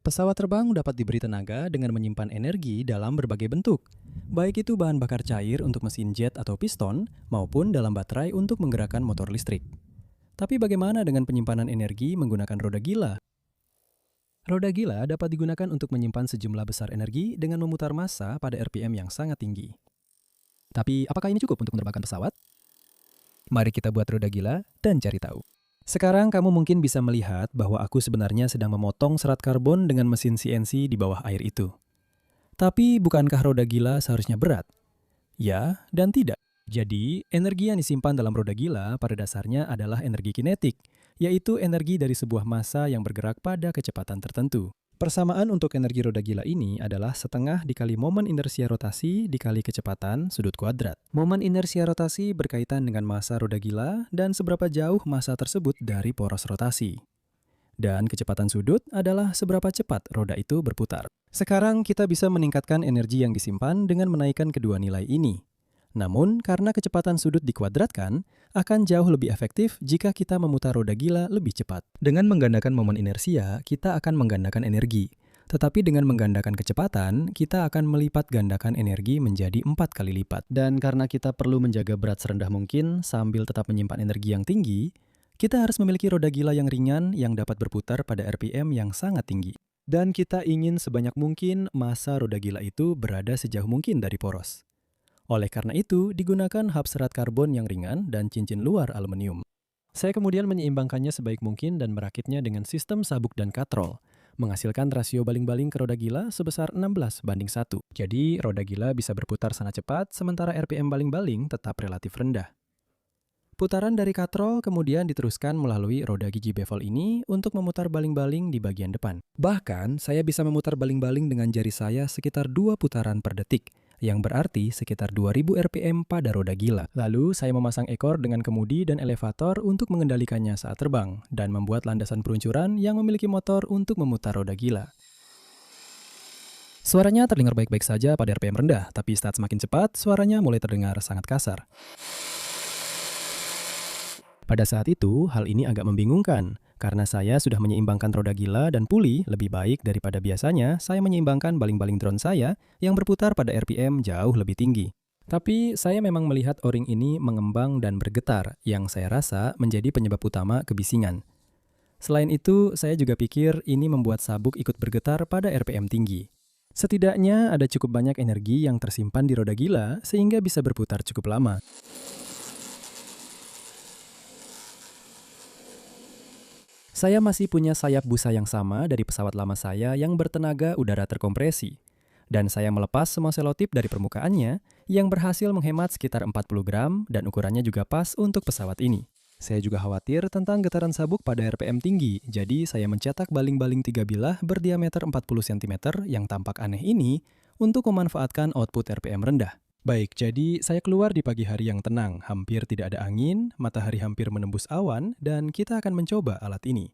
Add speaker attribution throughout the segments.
Speaker 1: Pesawat terbang dapat diberi tenaga dengan menyimpan energi dalam berbagai bentuk, baik itu bahan bakar cair untuk mesin jet atau piston, maupun dalam baterai untuk menggerakkan motor listrik. Tapi bagaimana dengan penyimpanan energi menggunakan roda gila? Roda gila dapat digunakan untuk menyimpan sejumlah besar energi dengan memutar massa pada RPM yang sangat tinggi. Tapi apakah ini cukup untuk menerbangkan pesawat? Mari kita buat roda gila dan cari tahu. Sekarang kamu mungkin bisa melihat bahwa aku sebenarnya sedang memotong serat karbon dengan mesin CNC di bawah air itu. Tapi bukankah roda gila seharusnya berat? Ya dan tidak. Jadi, energi yang disimpan dalam roda gila pada dasarnya adalah energi kinetik, yaitu energi dari sebuah massa yang bergerak pada kecepatan tertentu. Persamaan untuk energi roda gila ini adalah setengah dikali momen inersia rotasi dikali kecepatan sudut kuadrat. Momen inersia rotasi berkaitan dengan massa roda gila dan seberapa jauh massa tersebut dari poros rotasi. Dan kecepatan sudut adalah seberapa cepat roda itu berputar. Sekarang kita bisa meningkatkan energi yang disimpan dengan menaikkan kedua nilai ini. Namun, karena kecepatan sudut dikuadratkan, akan jauh lebih efektif jika kita memutar roda gila lebih cepat. Dengan menggandakan momen inersia, kita akan menggandakan energi. Tetapi dengan menggandakan kecepatan, kita akan melipat gandakan energi menjadi 4 kali lipat. Dan karena kita perlu menjaga berat serendah mungkin sambil tetap menyimpan energi yang tinggi, kita harus memiliki roda gila yang ringan yang dapat berputar pada RPM yang sangat tinggi. Dan kita ingin sebanyak mungkin massa roda gila itu berada sejauh mungkin dari poros. Oleh karena itu, digunakan hub serat karbon yang ringan dan cincin luar aluminium. Saya kemudian menyeimbangkannya sebaik mungkin dan merakitnya dengan sistem sabuk dan katrol, menghasilkan rasio baling-baling ke roda gila sebesar 16:1. Jadi, roda gila bisa berputar sangat cepat, sementara RPM baling-baling tetap relatif rendah. Putaran dari katrol kemudian diteruskan melalui roda gigi bevel ini untuk memutar baling-baling di bagian depan. Bahkan, saya bisa memutar baling-baling dengan jari saya sekitar 2 putaran per detik, yang berarti sekitar 2000 RPM pada roda gila. Lalu, saya memasang ekor dengan kemudi dan elevator untuk mengendalikannya saat terbang, dan membuat landasan peluncuran yang memiliki motor untuk memutar roda gila. Suaranya terdengar baik-baik saja pada RPM rendah, tapi saat semakin cepat, suaranya mulai terdengar sangat kasar. Pada saat itu, hal ini agak membingungkan. Karena saya sudah menyeimbangkan roda gila dan puli lebih baik daripada biasanya, saya menyeimbangkan baling-baling drone saya yang berputar pada RPM jauh lebih tinggi. Tapi saya memang melihat o-ring ini mengembang dan bergetar, yang saya rasa menjadi penyebab utama kebisingan. Selain itu, saya juga pikir ini membuat sabuk ikut bergetar pada RPM tinggi. Setidaknya ada cukup banyak energi yang tersimpan di roda gila sehingga bisa berputar cukup lama. Saya masih punya sayap busa yang sama dari pesawat lama saya yang bertenaga udara terkompresi. Dan saya melepas semua selotip dari permukaannya yang berhasil menghemat sekitar 40 gram dan ukurannya juga pas untuk pesawat ini. Saya juga khawatir tentang getaran sabuk pada RPM tinggi, jadi saya mencetak baling-baling 3 bilah berdiameter 40 cm yang tampak aneh ini untuk memanfaatkan output RPM rendah. Baik, jadi saya keluar di pagi hari yang tenang, hampir tidak ada angin, matahari hampir menembus awan, dan kita akan mencoba alat ini.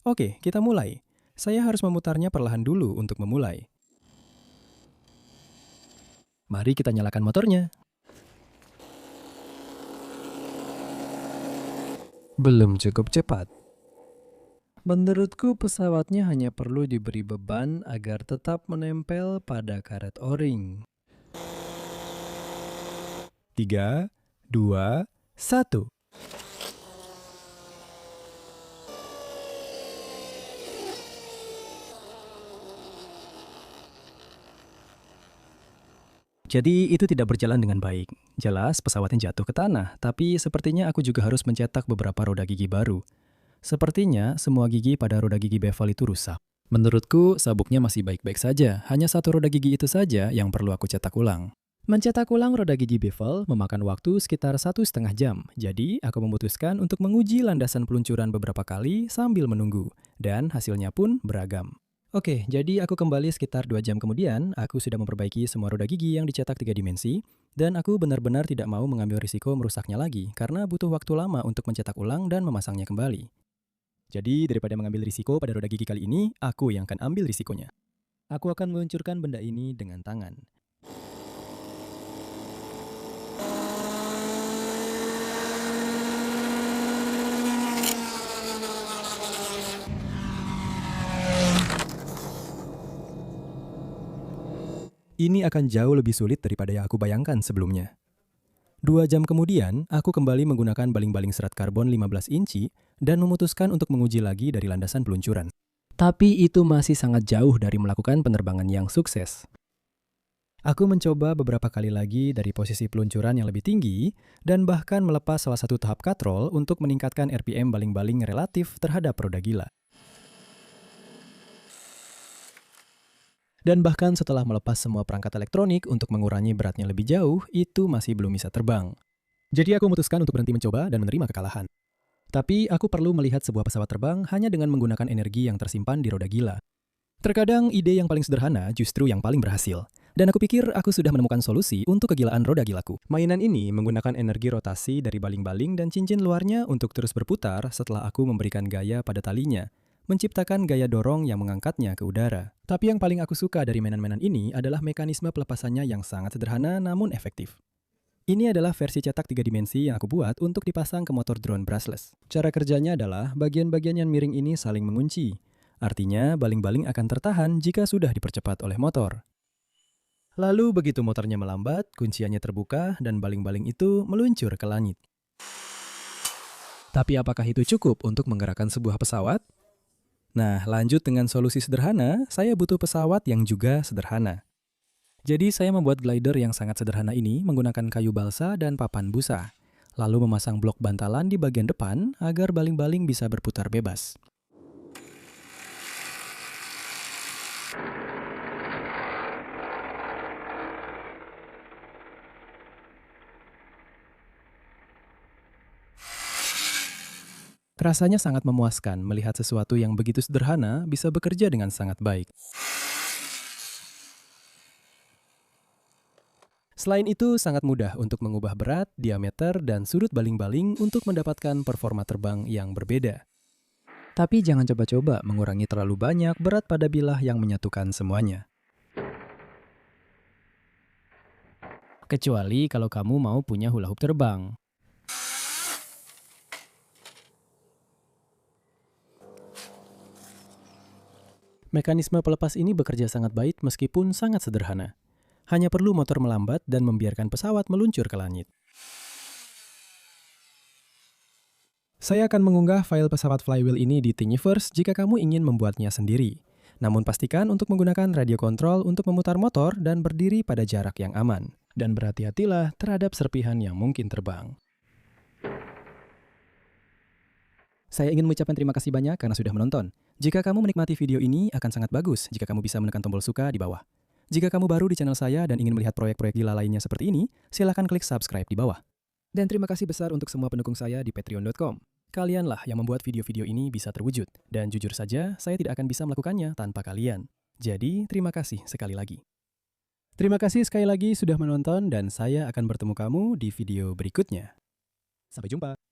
Speaker 1: Oke, kita mulai. Saya harus memutarnya perlahan dulu untuk memulai. Mari kita nyalakan motornya. Belum cukup cepat. Menurutku pesawatnya hanya perlu diberi beban agar tetap menempel pada karet o-ring. 3, 2, 1. Jadi itu tidak berjalan dengan baik. Jelas pesawatnya jatuh ke tanah, tapi sepertinya aku juga harus mencetak beberapa roda gigi baru. Sepertinya semua gigi pada roda gigi bevel itu rusak. Menurutku sabuknya masih baik-baik saja, hanya satu roda gigi itu saja yang perlu aku cetak ulang. Mencetak ulang roda gigi bevel memakan waktu sekitar 1,5 jam, jadi aku memutuskan untuk menguji landasan peluncuran beberapa kali sambil menunggu, dan hasilnya pun beragam. Oke, jadi aku kembali sekitar 2 jam kemudian, aku sudah memperbaiki semua roda gigi yang dicetak 3 dimensi, dan aku benar-benar tidak mau mengambil risiko merusaknya lagi, karena butuh waktu lama untuk mencetak ulang dan memasangnya kembali. Jadi, daripada mengambil risiko pada roda gigi kali ini, aku yang akan ambil risikonya. Aku akan meluncurkan benda ini dengan tangan. Ini akan jauh lebih sulit daripada yang aku bayangkan sebelumnya. 2 jam kemudian, aku kembali menggunakan baling-baling serat karbon 15 inci dan memutuskan untuk menguji lagi dari landasan peluncuran. Tapi itu masih sangat jauh dari melakukan penerbangan yang sukses. Aku mencoba beberapa kali lagi dari posisi peluncuran yang lebih tinggi dan bahkan melepas salah satu tahap katrol untuk meningkatkan RPM baling-baling relatif terhadap roda gila. Dan bahkan setelah melepas semua perangkat elektronik untuk mengurangi beratnya lebih jauh, itu masih belum bisa terbang. Jadi aku memutuskan untuk berhenti mencoba dan menerima kekalahan. Tapi aku perlu melihat sebuah pesawat terbang hanya dengan menggunakan energi yang tersimpan di roda gila. Terkadang ide yang paling sederhana justru yang paling berhasil. Dan aku pikir aku sudah menemukan solusi untuk kegilaan roda gilaku. Mainan ini menggunakan energi rotasi dari baling-baling dan cincin luarnya untuk terus berputar setelah aku memberikan gaya pada talinya, menciptakan gaya dorong yang mengangkatnya ke udara. Tapi yang paling aku suka dari mainan-mainan ini adalah mekanisme pelepasannya yang sangat sederhana namun efektif. Ini adalah versi cetak 3 dimensi yang aku buat untuk dipasang ke motor drone brushless. Cara kerjanya adalah bagian-bagian yang miring ini saling mengunci. Artinya, baling-baling akan tertahan jika sudah dipercepat oleh motor. Lalu begitu motornya melambat, kunciannya terbuka, dan baling-baling itu meluncur ke langit. Tapi apakah itu cukup untuk menggerakkan sebuah pesawat? Nah, lanjut dengan solusi sederhana, saya butuh pesawat yang juga sederhana. Jadi saya membuat glider yang sangat sederhana ini menggunakan kayu balsa dan papan busa, lalu memasang blok bantalan di bagian depan agar baling-baling bisa berputar bebas. Rasanya sangat memuaskan melihat sesuatu yang begitu sederhana bisa bekerja dengan sangat baik. Selain itu, sangat mudah untuk mengubah berat, diameter, dan sudut baling-baling untuk mendapatkan performa terbang yang berbeda. Tapi jangan coba-coba mengurangi terlalu banyak berat pada bilah yang menyatukan semuanya. Kecuali kalau kamu mau punya hula hoop terbang. Mekanisme pelepas ini bekerja sangat baik meskipun sangat sederhana. Hanya perlu motor melambat dan membiarkan pesawat meluncur ke langit. Saya akan mengunggah file pesawat flywheel ini di Thingiverse jika kamu ingin membuatnya sendiri. Namun pastikan untuk menggunakan radio kontrol untuk memutar motor dan berdiri pada jarak yang aman. Dan berhati-hatilah terhadap serpihan yang mungkin terbang. Saya ingin mengucapkan terima kasih banyak karena sudah menonton. Jika kamu menikmati video ini, akan sangat bagus jika kamu bisa menekan tombol suka di bawah. Jika kamu baru di channel saya dan ingin melihat proyek-proyek gila lainnya seperti ini, silakan klik subscribe di bawah. Dan terima kasih besar untuk semua pendukung saya di patreon.com. Kalianlah yang membuat video-video ini bisa terwujud. Dan jujur saja, saya tidak akan bisa melakukannya tanpa kalian. Jadi, terima kasih sekali lagi. Terima kasih sekali lagi sudah menonton dan saya akan bertemu kamu di video berikutnya. Sampai jumpa.